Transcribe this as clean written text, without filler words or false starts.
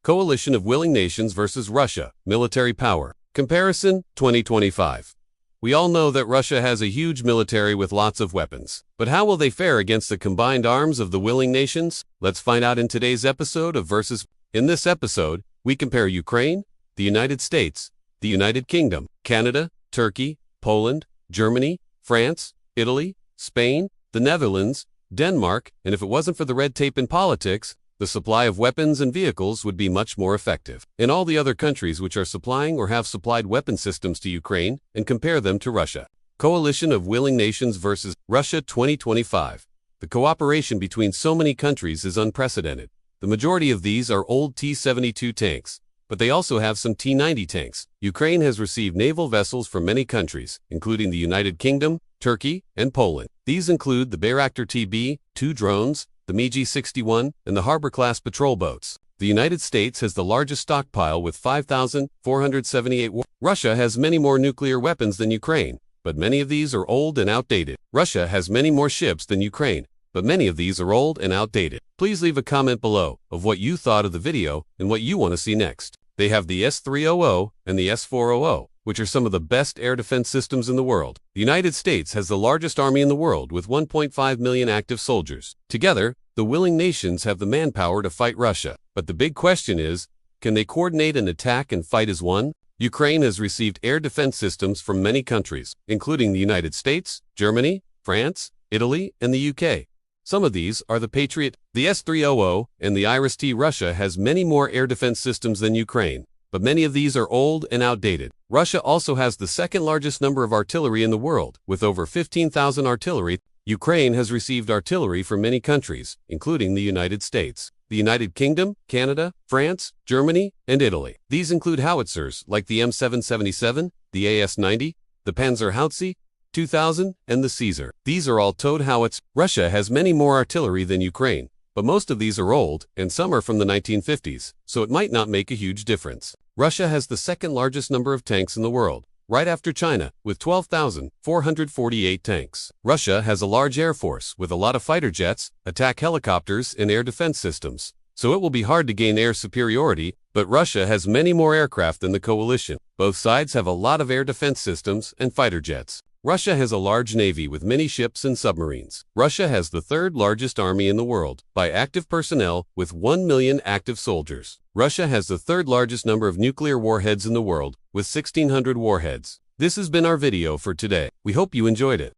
Coalition of Willing Nations versus Russia, Military Power. Comparison, 2025. We all know that Russia has a huge military with lots of weapons. But how will they fare against the combined arms of the willing nations? Let's find out in today's episode of Versus. In this episode, we compare Ukraine, the United States, the United Kingdom, Canada, Turkey, Poland, Germany, France, Italy, Spain, the Netherlands, Denmark, and if it wasn't for the red tape in politics, the supply of weapons and vehicles would be much more effective. In all the other countries which are supplying or have supplied weapon systems to Ukraine, and compare them to Russia. Coalition of Willing Nations versus Russia 2025. The cooperation between so many countries is unprecedented. The majority of these are old T-72 tanks, but they also have some T-90 tanks. Ukraine has received naval vessels from many countries, including the United Kingdom, Turkey, and Poland. These include the Bayraktar TB2 drones, the MiG-61, and the Harbor-class patrol boats. The United States has the largest stockpile with 5,478. Russia has many more nuclear weapons than Ukraine, but many of these are old and outdated. Russia has many more ships than Ukraine, but many of these are old and outdated. Please leave a comment below of what you thought of the video and what you want to see next. They have the S-300 and the S-400, which are some of the best air defense systems in the world. The United States has the largest army in the world with 1.5 million active soldiers. Together, the willing nations have the manpower to fight Russia. But the big question is, can they coordinate an attack and fight as one? Ukraine has received air defense systems from many countries, including the United States, Germany, France, Italy, and the UK. Some of these are the Patriot, the S-300, and the Iris-T. Russia has many more air defense systems than Ukraine, but many of these are old and outdated. Russia also has the second largest number of artillery in the world, with over 15,000 artillery. Ukraine has received artillery from many countries, including the United States, the United Kingdom, Canada, France, Germany, and Italy. These include howitzers like the M777, the AS-90, the Panzerhaubitze 2000, and the Caesar. These are all towed howitzers. Russia has many more artillery than Ukraine, but most of these are old, and some are from the 1950s, so it might not make a huge difference. Russia has the second largest number of tanks in the world, right after China, with 12,448 tanks. Russia has a large air force with a lot of fighter jets, attack helicopters, and air defense systems, so it will be hard to gain air superiority, but Russia has many more aircraft than the coalition. Both sides have a lot of air defense systems and fighter jets. Russia has a large navy with many ships and submarines. Russia has the third largest army in the world by active personnel with 1 million active soldiers. Russia has the third largest number of nuclear warheads in the world with 1,600 warheads. This has been our video for today. We hope you enjoyed it.